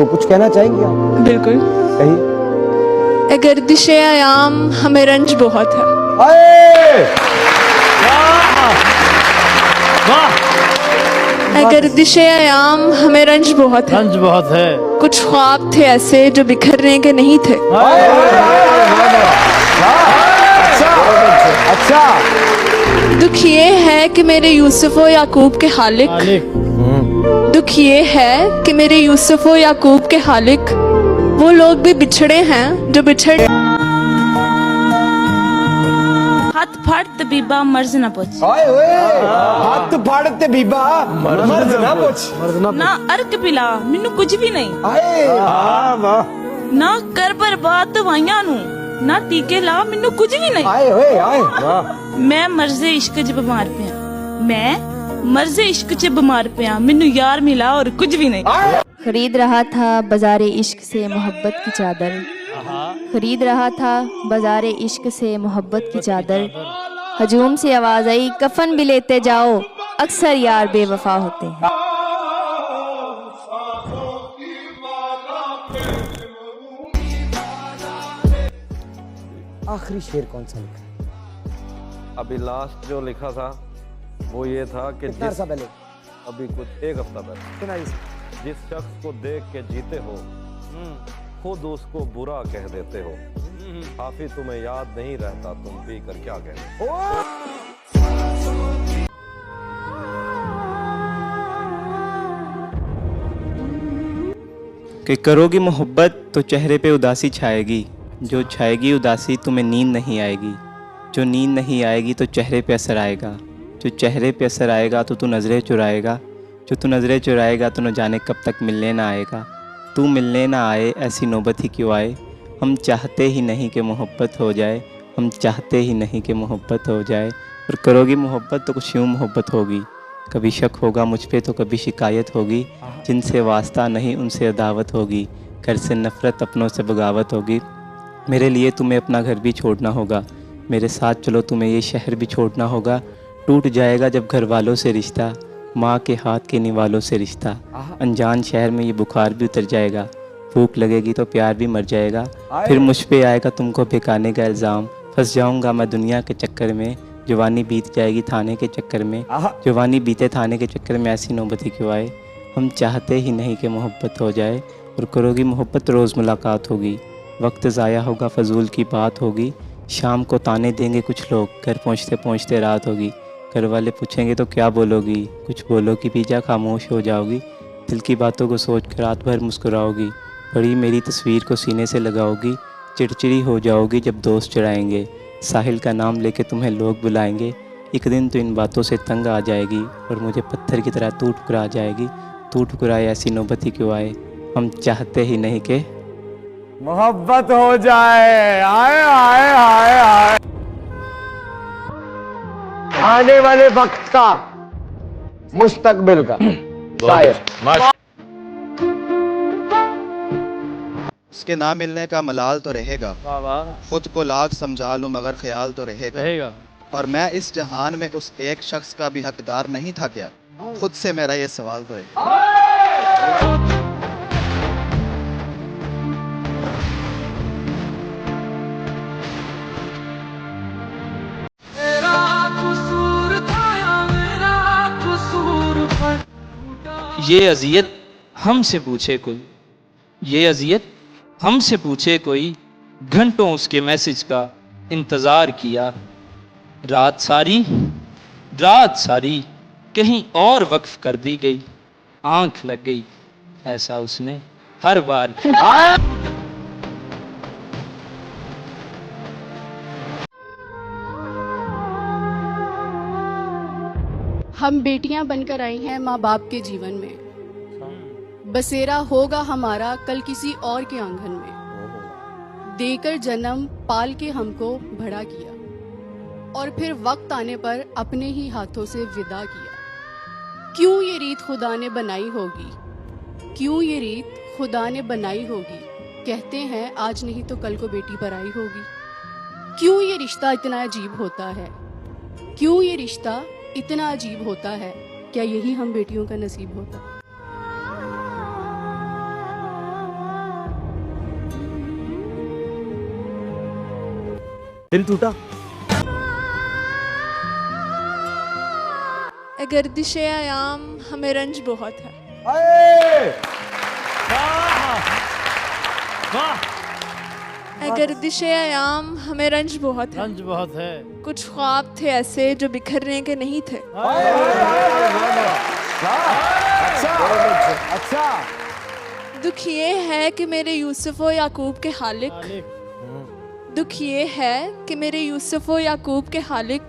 तो कुछ कहना चाहेंगे आप? बिल्कुल। कहिए। गर्दिशे आयाम हमें रंज बहुत है। आए! गर्दिशे आयाम हमें रंज बहुत है। रंज बहुत है। कुछ ख्वाब थे ऐसे जो बिखरने के नहीं थे। अच्छा। दुख ये है कि मेरे यूसुफ व याकूब के खालिक, दुख ये है कि मेरे यूसुफ व याकूब के खालिक वो लोग भी बिछड़े हैं जो बिछड़े। हाथ फाड़ ते बीबा मर्ज ना पूछ, हाय ओए, हाथ फाड़ ते बीबा मर्ज ना पूछ, ना अर्क पिला मैनू कुछ भी नहीं, हाय ना कर बर्बाद दवाइयां नू, ना टीके ला मैनू कुछ भी नहीं। हाय ओए हाय। मैं मर्जे इश्क च बीमार पिया, मैं मर्जे इश्क च बीमार पिया, मैनू यार मिला और कुछ भी नहीं। खरीद रहा था बाज़ारे इश्क से मोहब्बत की चादर, खरीद रहा था बाज़ारे इश्क से मोहब्बत की चादर, हजूम से आवाज़ आई कफन भी लेते जाओ, अक्सर यार बेवफा होते हैं। आखिरी शेर कौन सा लिखा है? अभी लास्ट जो लिखा था वो ये था कि कितना अर्सा पहले? अभी कुछ एक हफ्ता पहले, सुनाइए। जिस शख्स को देख के जीते हो खुद उसको बुरा कह देते हो, काफी तुम्हें याद नहीं रहता तुम पी कर क्या कहते हो। कि करोगी मोहब्बत तो चेहरे पे उदासी छाएगी, जो छाएगी उदासी तुम्हें नींद नहीं आएगी, जो नींद नहीं आएगी तो चेहरे पे असर आएगा, जो चेहरे पे असर आएगा तो तू नज़रें चुराएगा, जो तू नज़रें चुराएगा तो न जाने कब तक मिलने ना आएगा, तू मिलने ना आए ऐसी नौबत ही क्यों आए, हम चाहते ही नहीं कि मोहब्बत हो जाए, हम चाहते ही नहीं कि मोहब्बत हो जाए। और करोगी मोहब्बत तो कुछ यूँ मोहब्बत होगी, कभी शक होगा मुझ पे तो कभी शिकायत होगी, जिनसे वास्ता नहीं उनसे अदावत होगी, घर से नफ़रत अपनों से बगावत होगी। मेरे लिए तुम्हें अपना घर भी छोड़ना होगा, मेरे साथ चलो तुम्हें ये शहर भी छोड़ना होगा, टूट जाएगा जब घर वालों से रिश्ता, माँ के हाथ के निवालों से रिश्ता, अनजान शहर में ये बुखार भी उतर जाएगा, भूख लगेगी तो प्यार भी मर जाएगा, फिर मुझ पे आएगा तुमको बेकाने का इल्ज़ाम, फंस जाऊंगा मैं दुनिया के चक्कर में, जवानी बीत जाएगी थाने के चक्कर में, जवानी बीते थाने के चक्कर में ऐसी नौबत ही क्यों आए, हम चाहते ही नहीं कि मोहब्बत हो जाए। और करोगी मोहब्बत रोज़ मुलाकात होगी, वक्त ज़ाया होगा फजूल की बात होगी, शाम को ताने देंगे कुछ लोग, घर पहुँचते पहुँचते रात होगी, घर वाले पूछेंगे तो क्या बोलोगी, कुछ बोलोगी भी जा खामोश हो जाओगी, दिल की बातों को सोच कर रात भर मुस्कुराओगी, बड़ी मेरी तस्वीर को सीने से लगाओगी, चिड़चिड़ी हो जाओगी जब दोस्त चढ़ाएंगे, साहिल का नाम लेके तुम्हें लोग बुलाएंगे, एक दिन तो इन बातों से तंग आ जाएगी और मुझे पत्थर की तरह तू ठुकरा जाएगी, तू ठुकराए ऐसी नौबत ही क्यों आए, हम चाहते ही नहीं कि मोहब्बत हो जाए। आए आए आए आए। आने वाले वक्त का, मुस्तकबिल का शायर। उसके ना मिलने का मलाल तो रहेगा, खुद को लाख समझा लूं मगर ख्याल तो रहेगा, और मैं इस जहान में उस एक शख्स का भी हकदार नहीं था क्या, खुद से मेरा ये सवाल तो है। ये अजियत हमसे पूछे कोई, ये अजियत हमसे पूछे कोई, घंटों उसके मैसेज का इंतज़ार किया, रात सारी कहीं और वक्फ कर दी गई, आंख लग गई ऐसा उसने हर बार। हम बेटियां बनकर आई हैं माँ बाप के जीवन में, बसेरा होगा हमारा कल किसी और के आंगन में, देकर जन्म पाल के हमको बड़ा किया और फिर वक्त आने पर अपने ही हाथों से विदा किया। क्यों ये रीत खुदा ने बनाई होगी, क्यों ये रीत खुदा ने बनाई होगी, कहते हैं आज नहीं तो कल को बेटी पराई होगी। क्यों ये रिश्ता इतना अजीब होता है, क्यों ये रिश्ता इतना अजीब होता है, क्या यही हम बेटियों का नसीब होता। दिल टूटा। गर्दिश आयाम हमें रंज बहुत है। गर्दिश आयाम हमें रंज बहुत है। रंज बहुत है। कुछ ख्वाब थे ऐसे जो बिखरने के नहीं थे। अच्छा। दुख ये है कि मेरे यूसुफ व याकूब के खालिक, दुख ये है कि मेरे यूसुफ व याकूब के खालिक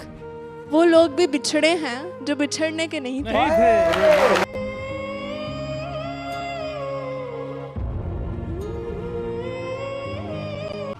वो लोग भी बिछड़े हैं जो बिछड़ने के नहीं थे।